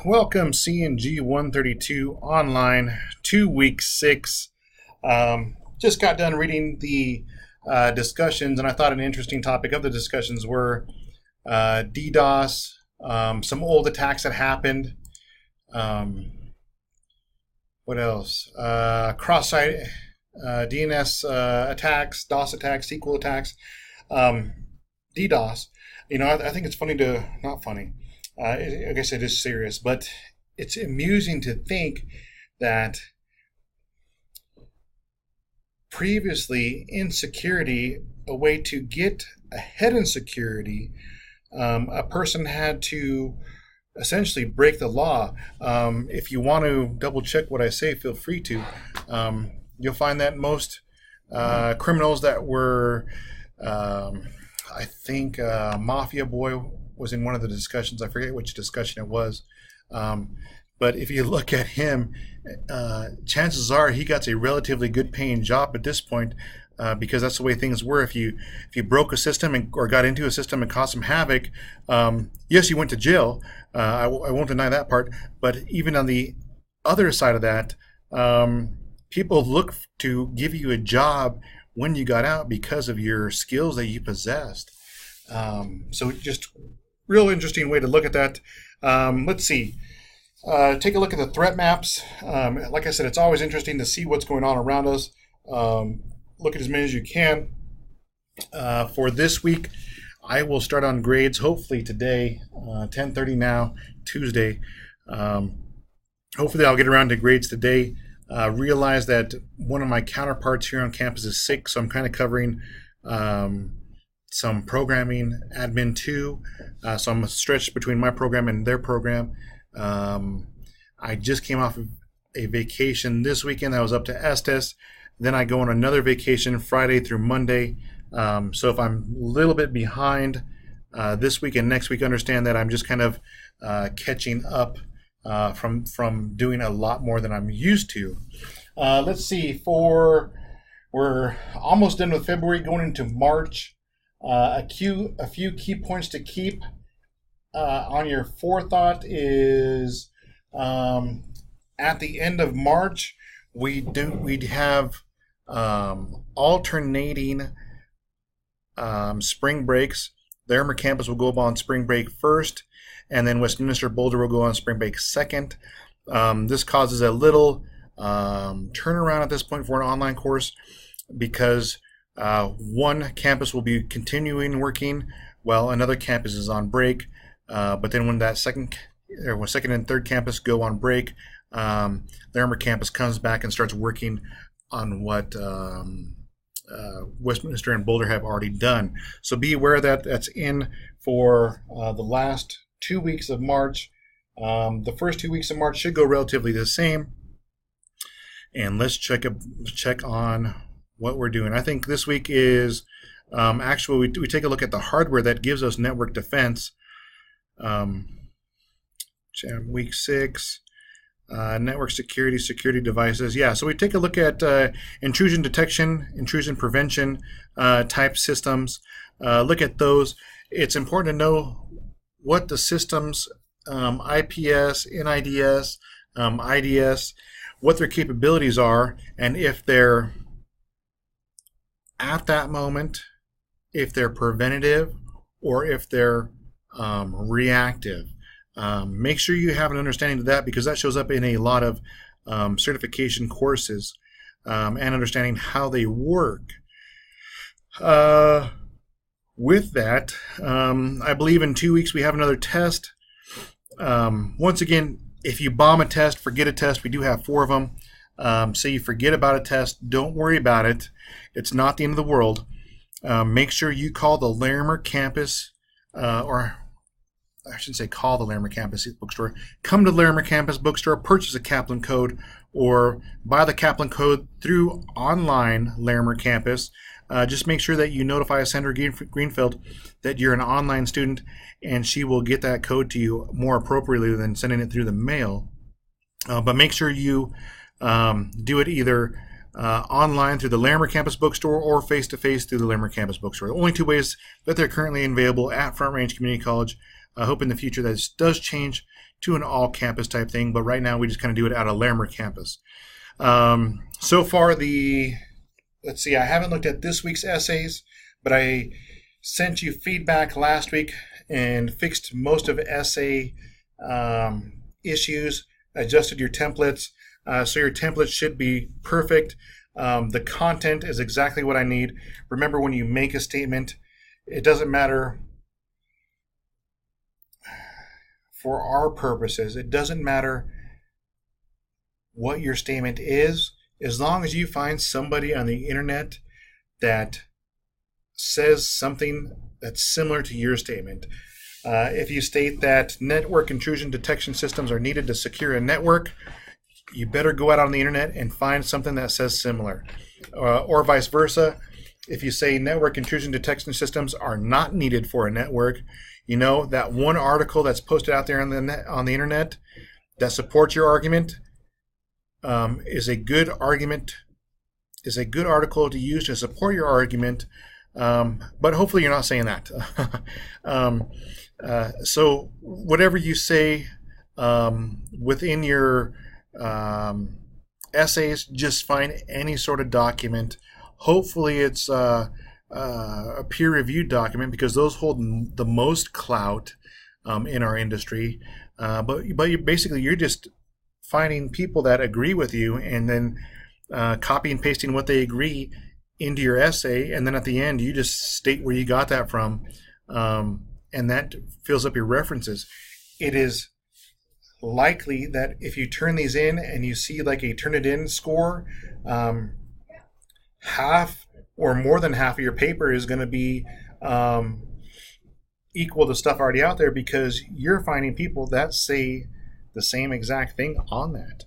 Welcome, CNG 132 online to week 6. Just got done reading the discussions, and I thought an interesting topic of the discussions were DDoS, some old attacks that happened. Um, what else? Cross-site DNS attacks, DOS attacks, SQL attacks, um, DDoS. I think it's funny not funny. I guess it is serious, but it's amusing to think that previously in security, a way to get ahead in security, a person had to essentially break the law. If you want to double check what I say, feel free to. You'll find that most criminals that were, I think, Mafia Boy was in one of the discussions. I forget which discussion it was. But if you look at him, chances are he got a relatively good paying job at this point, because that's the way things were. If you broke a system or got into a system and caused some havoc, yes, you went to jail. I won't deny that part. But even on the other side of that, people look to give you a job when you got out because of your skills that you possessed. So just real interesting way to look at that. Let's see. Take a look at the threat maps. Like I said, it's always interesting to see what's going on around us. Look at as many as you can. For this week, I will start on grades hopefully today, 10:30 now, Tuesday. Hopefully I'll get around to grades today. Realize that one of my counterparts here on campus is sick, so I'm kind of covering some programming admin too. So I'm stretched between my program and their program. I just came off of a vacation this weekend. I was up to Estes. Then I go on another vacation Friday through Monday. So if I'm a little bit behind this week and next week, understand that I'm just kind of catching up from doing a lot more than I'm used to. Let's see. We're almost done with February, going into March. A few key points to keep on your forethought is at the end of March we'd have alternating spring breaks. Larimer campus will go on spring break first, and then Westminster Boulder will go on spring break second. This causes a little turnaround at this point for an online course, because one campus will be continuing working while another campus is on break. But then when second and third campus go on break, Larimer campus comes back and starts working on what Westminster and Boulder have already done. So be aware that that's in for the last 2 weeks of March. The first 2 weeks of March should go relatively the same. And let's check on what we're doing. I think this week is actually we take a look at the hardware that gives us network defense. Week 6, network security devices. Yeah, so we take a look at intrusion detection, intrusion prevention type systems. Look at those. It's important to know what the systems, IPS, NIDS, IDS, what their capabilities are, and if they're at that moment, if they're preventative or if they're reactive. Make sure you have an understanding of that, because that shows up in a lot of certification courses, and understanding how they work. With that, I believe in 2 weeks we have another test. Once again, if you bomb a test, forget a test. We do have 4 of them. Say you forget about a test, don't worry about it. It's not the end of the world. Make sure you call the Larimer campus, or I shouldn't say call the Larimer campus bookstore. Come to Larimer campus bookstore, purchase a Kaplan code, or buy the Kaplan code through online Larimer campus. Just make sure that you notify Sandra Greenfield that you're an online student, and she will get that code to you more appropriately than sending it through the mail. But make sure you do it either online through the Larimer Campus Bookstore or face-to-face through the Larimer Campus Bookstore. The only 2 ways that they're currently available at Front Range Community College. I hope in the future that this does change. to an all-campus type thing, but right now we just kind of do it out of Larimer campus. So far, let's see, I haven't looked at this week's essays, but I sent you feedback last week and fixed most of essay issues, adjusted your templates, so your templates should be perfect. The content is exactly what I need. Remember, when you make a statement, it doesn't matter. For our purposes, it doesn't matter what your statement is, as long as you find somebody on the internet that says something that's similar to your statement. If you state that network intrusion detection systems are needed to secure a network, you better go out on the internet and find something that says similar. Or vice versa. If you say network intrusion detection systems are not needed for a network, you know that one article that's posted out there on the internet that supports your argument is a good argument, is a good article to use to support your argument. But hopefully you're not saying that. So whatever you say within your essays, just find any sort of document. Hopefully it's a peer-reviewed document, because those hold the most clout in our industry. But you're just finding people that agree with you, and then copy and pasting what they agree into your essay, and then at the end you just state where you got that from, and that fills up your references. It is likely that if you turn these in and you see like a Turnitin score, half or more than half of your paper is going to be equal to stuff already out there, because you're finding people that say the same exact thing on that.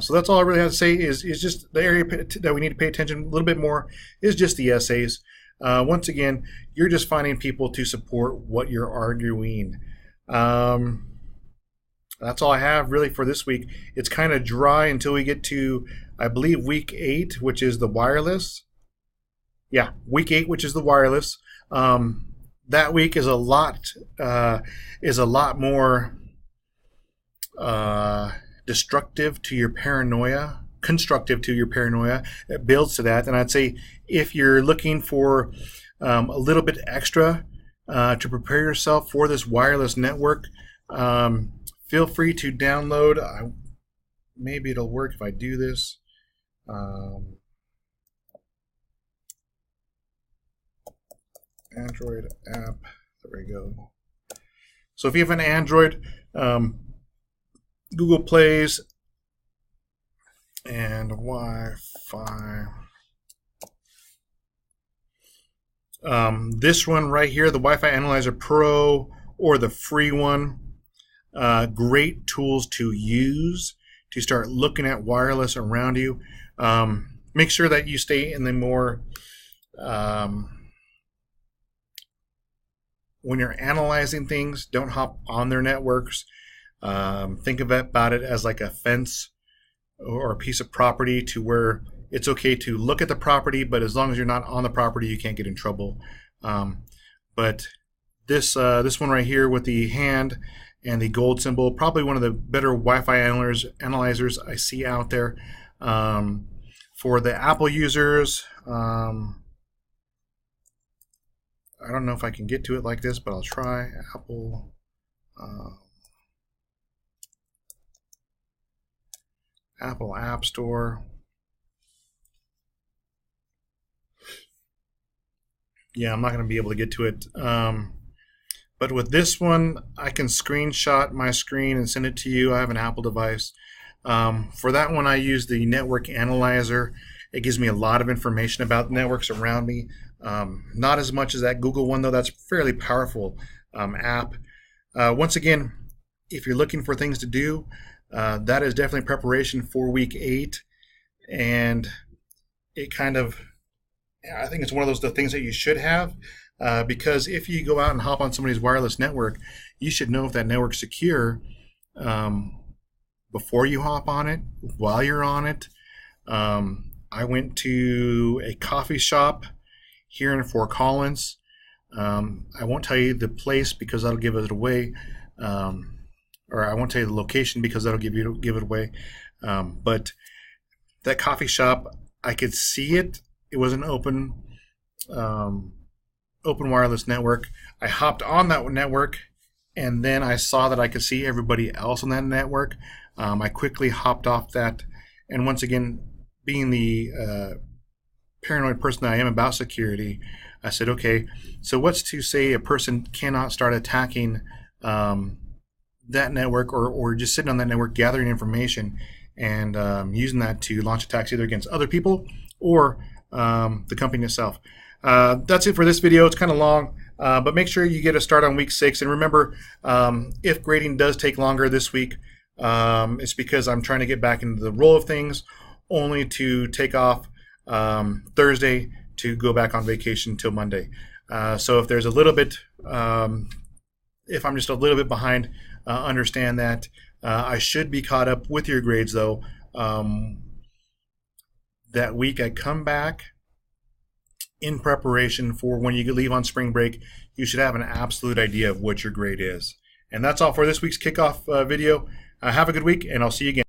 So that's all I really have to say is just the area that we need to pay attention a little bit more is just the essays. Once again, you're just finding people to support what you're arguing. That's all I have really for this week. It's kind of dry until we get to, I believe, week 8, which is the wireless. Yeah, week 8, which is the wireless. That week is a lot more destructive to your paranoia, constructive to your paranoia. It builds to that. And I'd say if you're looking for a little bit extra to prepare yourself for this wireless network, feel free to download. Maybe it'll work if I do this. Android app. There we go. So if you have an Android, Google Plays and Wi-Fi. This one right here, the Wi-Fi Analyzer Pro, or the free one, great tools to use to start looking at wireless around you. Make sure that you stay in the more when you're analyzing things, don't hop on their networks. Think about it as like a fence or a piece of property, to where it's okay to look at the property, but as long as you're not on the property, you can't get in trouble. But this one right here with the hand and the gold symbol, probably one of the better Wi-Fi analyzers I see out there. For the Apple users, I don't know if I can get to it like this, but I'll try. Apple Apple App Store. Yeah, I'm not going to be able to get to it. But with this one, I can screenshot my screen and send it to you. I have an Apple device. For that one, I use the Network Analyzer. It gives me a lot of information about networks around me. Not as much as that Google one, though. That's a fairly powerful app. Once again, if you're looking for things to do, that is definitely preparation for week 8. And it kind of, I think it's one of the things that you should have, because if you go out and hop on somebody's wireless network, you should know if that network's secure before you hop on it, while you're on it. I went to a coffee shop here in Fort Collins. I won't tell you the place because that'll give it away, or I won't tell you the location because that'll give it away. But that coffee shop, I could see it. It was an open wireless network. I hopped on that network, and then I saw that I could see everybody else on that network. I quickly hopped off that, and once again, being the paranoid person that I am about security, I said, okay, so what's to say a person cannot start attacking that network, or just sitting on that network gathering information and using that to launch attacks either against other people or the company itself. That's it for this video. It's kind of long, but make sure you get a start on week 6. And remember, if grading does take longer this week, it's because I'm trying to get back into the roll of things, only to take off Thursday to go back on vacation till Monday. So if there's a little bit, if I'm just a little bit behind, understand that. I should be caught up with your grades though. That week I come back in preparation for when you leave on spring break. You should have an absolute idea of what your grade is. And that's all for this week's kickoff video. Have a good week, and I'll see you again.